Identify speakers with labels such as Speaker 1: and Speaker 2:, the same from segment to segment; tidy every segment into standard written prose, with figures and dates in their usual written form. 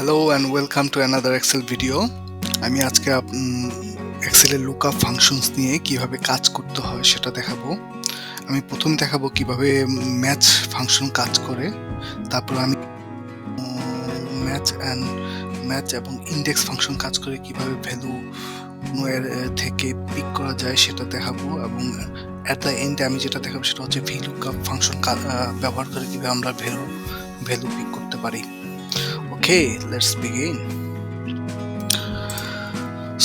Speaker 1: Hello and welcome to another Excel video. আমি আজকে এক্সেলের lookup functions নিয়ে কিভাবে কাজ করতে হয় সেটা দেখাবো। আমি প্রথমে দেখাবো কিভাবে ম্যাচ ফাংশন কাজ করে, তারপর আমি ম্যাচ এবং ইন্ডেক্স ফাংশন কাজ করে কিভাবে ভ্যালু কোনো থেকে পিক করা যায় সেটা দেখাবো, এবং অ্যাট দ্য এন্ডে আমি যেটা দেখাবো সেটা হচ্ছে VLookUp ফাংশন ব্যবহার করে কিভাবে আমরা ভ্যালু পিক করতে পারি। Okay, let's begin.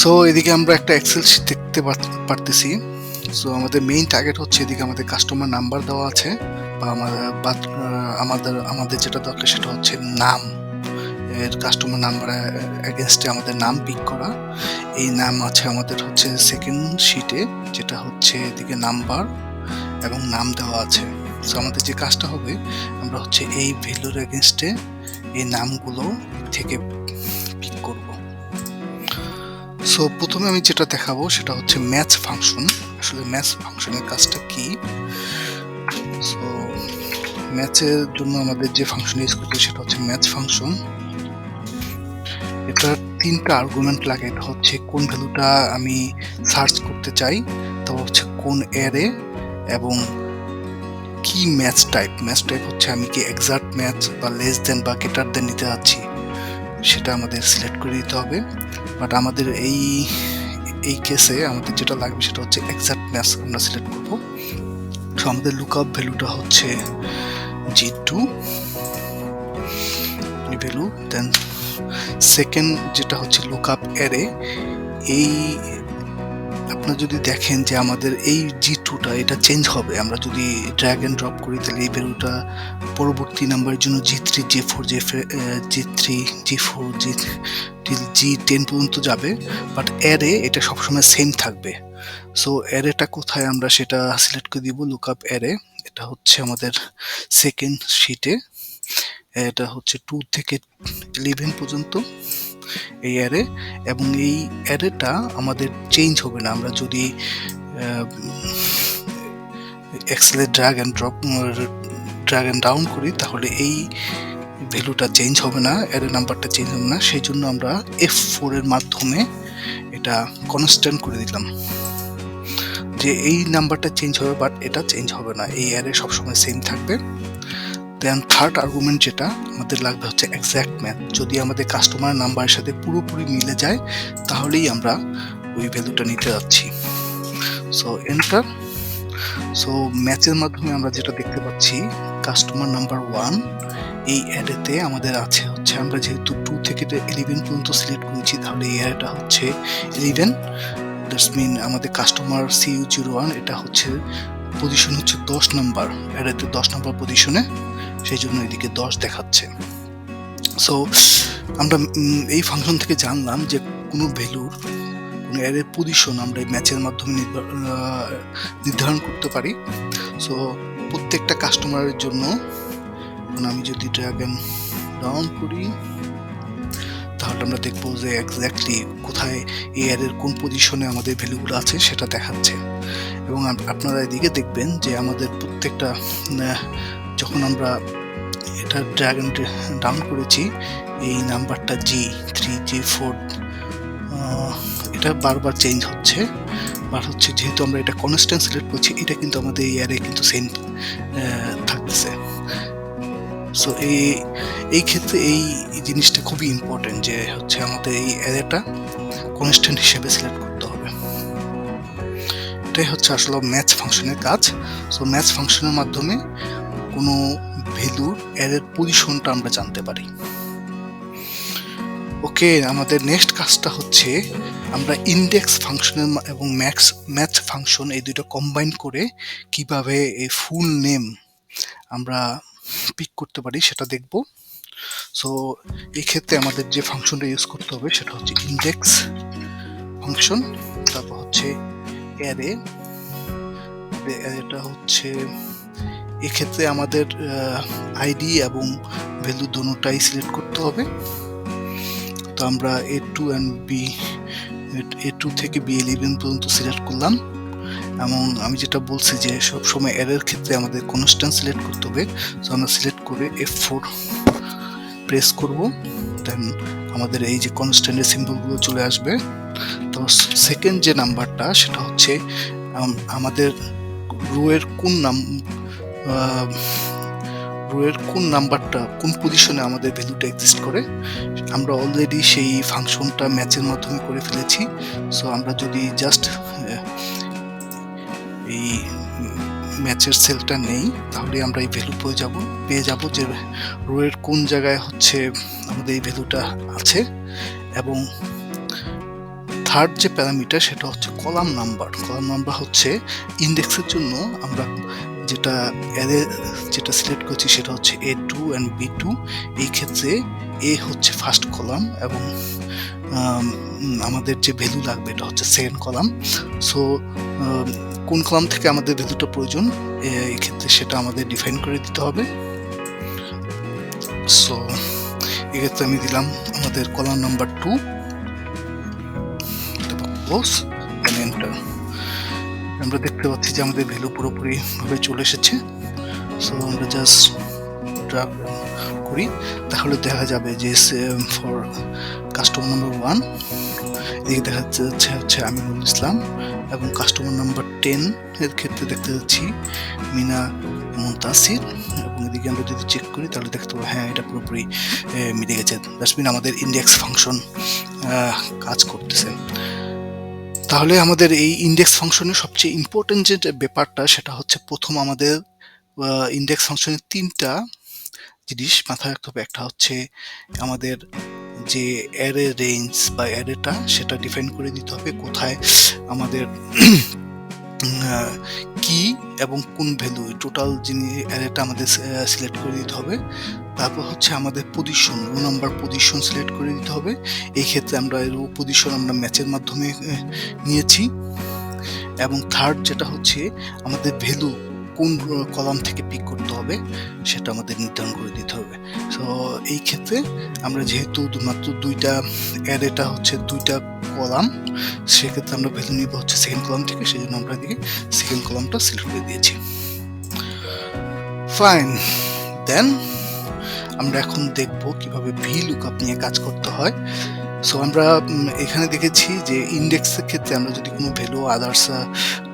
Speaker 1: সো এদিকে আমরা একটা এক্সেল শীট দেখতে পারতেছি। সো আমাদের মেইন টার্গেট হচ্ছে এদিকে আমাদের কাস্টমার নাম্বার দেওয়া আছে, বা আমাদের যেটা দরকার সেটা হচ্ছে নাম, এর কাস্টমার নাম্বার এগেনস্টে আমাদের নাম পিক করা। এই নাম আছে আমাদের হচ্ছে সেকেন্ড শিটে, যেটা হচ্ছে এদিকে নাম্বার এবং নাম দেওয়া আছে। সো আমাদের যে কাজটা হবে, আমরা হচ্ছে এই ভ্যালুর এগেনস্টে এই নামগুলো থেকে পিক করব। সো প্রথমে আমি যেটা দেখাবো সেটা হচ্ছে ম্যাচ ফাংশন। আসলে ম্যাচ ফাংশনের কাজটা কি? সো ম্যাচের জন্য আমাদের যে ফাংশন ইউজ করতে সেটা হচ্ছে ম্যাচ ফাংশন। এটা তিনটা আর্গুমেন্ট লাগে। এটা হচ্ছে কোন ভ্যালুটা আমি সার্চ করতে চাই, তারপর হচ্ছে কোন অ্যারে, এবং কি ম্যাচ টাইপ হচ্ছে আমি কি এক্সাক্ট ম্যাচ বা লেস দেন বা গ্রেটার দেন নিতে যাচ্ছি, সেটা আমাদের সিলেক্ট করে দিতে হবে। বাট আমাদের এই কেসে আমাদের যেটা লাগবে সেটা হচ্ছে এক্সাক্ট ম্যাচ আমরা সিলেক্ট করব। সো আমাদের লুকআপ ভ্যালুটা হচ্ছে G2 ভ্যালু, দেন সেকেন্ড যেটা হচ্ছে লুকআপ অ্যারে। এই আপনারা যদি দেখেন যে আমাদের এই G2টা এটা চেঞ্জ হবে, আমরা যদি ড্র্যাগ এন্ড ড্রপ করি তাহলে এই ভ্যালুটা পরবর্তী নাম্বারের জন্য G3 G4 G10 পর্যন্ত যাবে, বাট অ্যারে এটা সবসময় সেম থাকবে। সো অ্যারেটা কোথায় আমরা সেটা সিলেক্ট করে দিব, লুকআপ অ্যারে। এটা হচ্ছে আমাদের সেকেন্ড শিটে, এটা হচ্ছে 2 থেকে 11 পর্যন্ত এই অ্যারে, এবং এই অ্যারেটা আমাদের চেঞ্জ হবে না। আমরা যদি এক্সেলে ড্র্যাগ এন্ড ডাউন করি তাহলে এই ভ্যালুটা চেঞ্জ হবে না, অ্যারে নাম্বারটা চেঞ্জ হবে না। সেই জন্য আমরা F4 এর মাধ্যমে এটা কনস্ট্যান্ট করে দিলাম যে এই নাম্বারটা চেঞ্জ হবে বাট এটা চেঞ্জ হবে না, এই অ্যারে সবসময় সেম থাকবে। দেন থার্ড আর্গুমেন্ট যেটা আমাদের লাগবে হচ্ছে এক্সাক্ট ম্যাচ। যদি আমাদের কাস্টমার নাম্বারের সাথে পুরোপুরি মিলে যায় তাহলেই আমরা ওই ভ্যালুটা নিতে যাচ্ছি। So enter. সো ম্যাচের মাধ্যমে আমরা যেটা দেখতে পাচ্ছি, কাস্টমার নাম্বার 1 এই অ্যারেতে আমাদের আছে হচ্ছে, আমরা যেহেতু 2 থেকে 11 পর্যন্ত সিলেক্ট করেছি তাহলে এই অ্যারেটা হচ্ছে 11। দ্যাটস মিন আমাদের কাস্টমার CU01 এটা হচ্ছে পজিশন হচ্ছে 10 নাম্বার, অ্যারেতে 10 নাম্বার পজিশনে, সেই জন্য এদিকে 10 দেখাচ্ছে। সো আমরা এই ফাংশন থেকে জানলাম যে কোনো ভ্যালুর কোনো অ্যারের পজিশন আমরা এই ম্যাচের মাধ্যমে নির্ধারণ করতে পারি। সো প্রত্যেকটা কাস্টমারের জন্য আমি যদি ড্র্যাগ এন্ড ডাউন করি তাহলে আমরা দেখবো যে এক্স্যাক্টলি কোথায় এই অ্যারের কোন পজিশনে আমাদের ভ্যালুগুলো আছে সেটা দেখাচ্ছে। এবং আপনারা এদিকে দেখবেন যে আমাদের প্রত্যেকটা যখন আমরা এটা ড্র্যাগ এন্ড ডাউন করেছি, এই নাম্বারটা G3 G4 এটা বারবার চেঞ্জ হচ্ছে, বাট হচ্ছে যেহেতু আমরা এটা কনস্ট্যান্ট সিলেক্ট করছি, এটা কিন্তু আমাদের এই অ্যারে কিন্তু সেম থাকতেছে। সো এই ক্ষেত্রে এই জিনিসটা খুবই ইম্পর্টেন্ট যে হচ্ছে আমাদের এই অ্যারেটা কনস্ট্যান্ট হিসেবে সিলেক্ট করতে হবে। এটাই হচ্ছে আসলে ম্যাচ ফাংশনের কাজ। সো ম্যাচ ফাংশনের মাধ্যমে কোনো ভ্যালুর অ্যারের পজিশনটা আমরা জানতে পারি। ওকে, আমাদের নেক্সট কাজটা হচ্ছে আমরা ইন্ডেক্স ফাংশনের এবং ম্যাচ ফাংশন এই দুটো কম্বাইন করে কিভাবে এই ফুল নেম আমরা পিক করতে পারি সেটা দেখব। সো এই ক্ষেত্রে আমাদের যে ফাংশনটা ইউজ করতে হবে সেটা হচ্ছে ইন্ডেক্স ফাংশন, তারপর হচ্ছে অ্যারে। এটা হচ্ছে এক্ষেত্রে আমাদের আইডি এবং ভ্যালু দুটোটাই সিলেক্ট করতে হবে। তো আমরা A2 থেকে B11 পর্যন্ত সিলেক্ট করলাম, এবং আমি যেটা বলছি যে সবসময় অ্যারের ক্ষেত্রে আমাদের কনস্ট্যান্ট সিলেক্ট করতে হবে। সো আমরা সিলেক্ট করে F4 প্রেস করব, দেন আমাদের এই যে কনস্ট্যান্টের সিম্বলগুলো চলে আসবে। তারপর সেকেন্ড যে নাম্বারটা সেটা হচ্ছে আমাদের রোয়ের কোন নাম্বারটা কোন পজিশনে আমাদের ভ্যালুটা এক্সিস্ট করে। আমরা অলরেডি সেই ফাংশনটা ম্যাচের মাধ্যমে করে ফেলেছি। সো আমরা যদি জাস্ট এই ম্যাচের সেলটা নেই, তাহলে আমরা এই ভ্যালু পেয়ে যাব যে রোয়ের কোন জায়গায় হচ্ছে আমাদের এই ভ্যালুটা আছে। এবং থার্ড যে প্যারামিটার সেটা হচ্ছে কলাম নাম্বার হচ্ছে ইন্ডেক্সের জন্য আমরা যেটা সিলেক্ট করছি সেটা হচ্ছে A2 and B2। এই ক্ষেত্রে A হচ্ছে ফার্স্ট কলাম এবং আমাদের যে ভ্যালু লাগবে এটা হচ্ছে সেকেন্ড কলাম। সো কোন কলাম থেকে আমাদের ভ্যালুটা প্রয়োজন এই ক্ষেত্রে সেটা আমাদের ডিফাইন করে দিতে হবে। সো এক্ষেত্রে আমি দিলাম আমাদের column number 2, close and enter. আমরা দেখতে পাচ্ছি যে আমাদের ভ্যালু পুরোপুরি ভাবে চলে এসেছে। সো আমরা জাস্ট ড্রাগ করি, তাহলে দেখা যাবে যে ফর কাস্টমার নাম্বার 1 এদিকে দেখা যাচ্ছে হচ্ছে আমিনুল ইসলাম, এবং কাস্টমার নাম্বার 10 এর ক্ষেত্রে দেখতে যাচ্ছি মিনা মুনতাসির। এবং এদিকে আমরা যদি চেক করি তাহলে দেখতে পাবো হ্যাঁ এটা পুরোপুরি মিলে গেছে। দ্যাটস মিন আমাদের ইন্ডেক্স ফাংশন কাজ করতেছে। তাহলে আমাদের এই ইন্ডেক্স ফাংশনের সবচেয়ে ইম্পর্টেন্ট যে ব্যাপারটা সেটা হচ্ছে প্রথম আমাদের ইন্ডেক্স ফাংশনের 3টা জিনিস মাথায় রাখতে হবে। একটা হচ্ছে আমাদের যে অ্যারে রেঞ্জ বা অ্যারেটা সেটা ডিফাইন করে দিতে হবে, কোথায় আমাদের কি এবং কোন ভ্যালু টোটাল যিনি অ্যারেটা আমাদের সিলেক্ট করে দিতে হবে। তারপর হচ্ছে আমাদের position, rho number position select করে দিতে হবে। এই ক্ষেত্রে আমরা রো পজিশন আমরা ম্যাচের মাধ্যমে নিয়েছি। এবং থার্ড যেটা হচ্ছে আমাদের ভ্যালু কোন কলাম থেকে পিক করতে হবে সেটা আমাদের নির্ধারণ করে দিতে হবে। সো এই ক্ষেত্রে আমরা যেহেতু মাত্র দুইটা অ্যারেটা হচ্ছে দুইটা কলাম, সেক্ষেত্রে আমরা ভ্যালু নিব হচ্ছে সেকেন্ড কলাম থেকে, সেই জন্য আমরা এদিকে সেকেন্ড কলামটা সিলেক্ট করে দিয়েছি। ফাইন, দেন আমরা এখন দেখব কিভাবে VLookUp নিয়ে কাজ করতে হয়। সো আমরা এখানে দেখেছি যে ইন্ডেক্সের ক্ষেত্রে আমরা যদি কোনো ভ্যালু আদার্স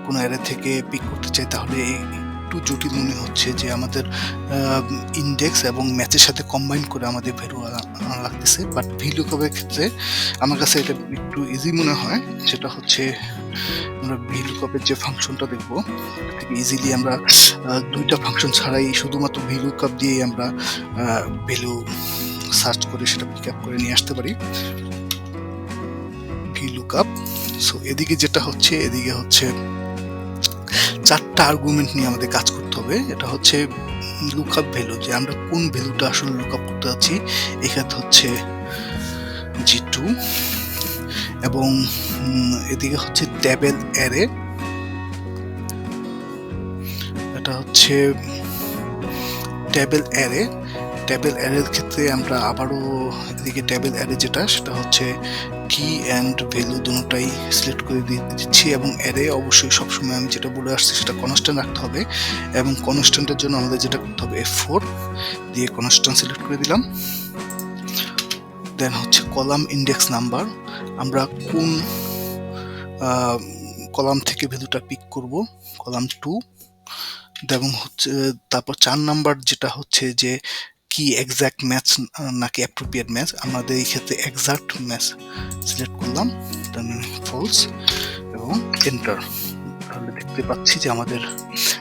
Speaker 1: কোনো অ্যারে থেকে পিক করতে চাই তাহলে একটু জটিল মনে হচ্ছে যে আমাদের ইন্ডেক্স এবং ম্যাচের সাথে কম্বাইন করে আমাদের ভ্যালু আনা লাগতেছে। বাট VLookUp এর ক্ষেত্রে আমার কাছে এটা একটু ইজি মনে হয়। সেটা হচ্ছে আমরা VLookUp এর যে ফাংশনটা দেখবো এটা থেকে ইজিলি আমরা দুইটা ফাংশন ছাড়াই শুধুমাত্র VLookUp দিয়েই আমরা ভ্যালু সার্চ করে সেটা পিক আপ করে নিয়ে আসতে পারি। VLookUp, সো এদিকে যেটা হচ্ছে এদিকে হচ্ছে 4টা আর্গুমেন্ট নিয়ে আমাদের কাজ করতে হবে। এটা হচ্ছে লুকআপ ভ্যালু, যে আমরা কোন ভ্যালুটা আসলে লুকআপ করতে যাচ্ছি। এক্ষেত্রে হচ্ছে G2 এবং এদিকে হচ্ছে টেবিল অ্যারে, এটা হচ্ছে টেবিল অ্যারের ক্ষেত্রে আমরা আবারও এদিকে টেবিল অ্যারে যেটা সেটা হচ্ছে কি অ্যান্ড ভ্যালু দুটোটাই সিলেক্ট করে দিচ্ছি। এবং অ্যারে অবশ্যই সবসময় আমি যেটা বলে আসছি সেটা কনস্ট্যান্ট রাখতে হবে, এবং কনস্ট্যান্টের জন্য আমাদের যেটা করতে হবে F4 দিয়ে কনস্ট্যান্ট সিলেক্ট করে দিলাম। দেন হচ্ছে কলাম ইন্ডেক্স নাম্বার, আমরা কোন কলাম থেকে ভ্যালুটা পিক করব, কলাম 2। এবং হচ্ছে তারপর 4 নাম্বার যেটা হচ্ছে যে কি এক্সাক্ট ম্যাচ নাকি অ্যাপ্রোপ্রিয়েট ম্যাচ, আমাদের এই ক্ষেত্রে এক্সাক্ট ম্যাচ সিলেক্ট করলাম, দেন ফলস এবং এন্টার। তাহলে দেখতে পাচ্ছি যে আমাদের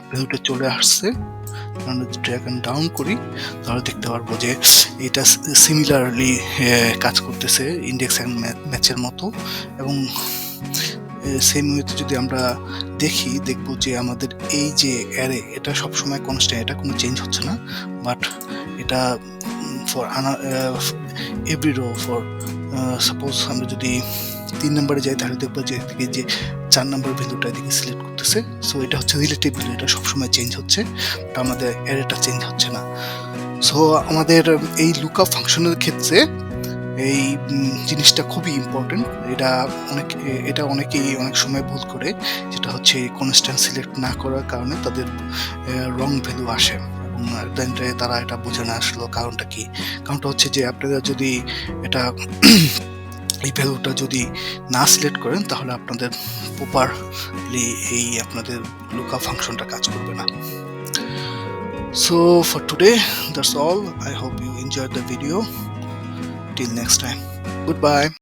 Speaker 1: ভ্যালুটা চলে আসছে। আমরা ড্র্যাগ এন্ড ডাউন করি তাহলে দেখতে পারবো যে এটা সিমিলারলি কাজ করতেছে ইন্ডেক্স এন্ড ম্যাচের মতো। এবং সেম ওয়েতে যদি আমরা দেখবো যে আমাদের এই যে অ্যারে এটা সবসময় কনস্ট্যান্ট, এটা কোনো চেঞ্জ হচ্ছে না। বাট এটা for every row for suppose আমরা যদি 3 নম্বরে যাই তাহলে দেখবো যে এদিকে যে 4 নম্বর ভ্যালুটা এদিকে সিলেক্ট করতেছে। সো এটা হচ্ছে রিলেটিভ ভ্যালু, এটা সবসময় চেঞ্জ হচ্ছে, বাট আমাদের অ্যারেটা চেঞ্জ হচ্ছে না। সো আমাদের এই লুকআপ ফাংশনের ক্ষেত্রে এই জিনিসটা খুবই ইম্পর্টেন্ট। এটা অনেকেই অনেক সময় ভুল করে, যেটা হচ্ছে কনস্ট্যান্ট সিলেক্ট না করার কারণে তাদের রং ভ্যালু আসে। এবং দেন তারা এটা বুঝে না আসলো কারণটা কি। কারণটা হচ্ছে যে আপনারা যদি এটা এই ভ্যালুটা যদি না সিলেক্ট করেন তাহলে আপনাদের প্রপারলি এই আপনাদের লুকআপ ফাংশনটা কাজ করবে না। So for today, that's all. I hope you enjoyed the video. Till next time. Goodbye.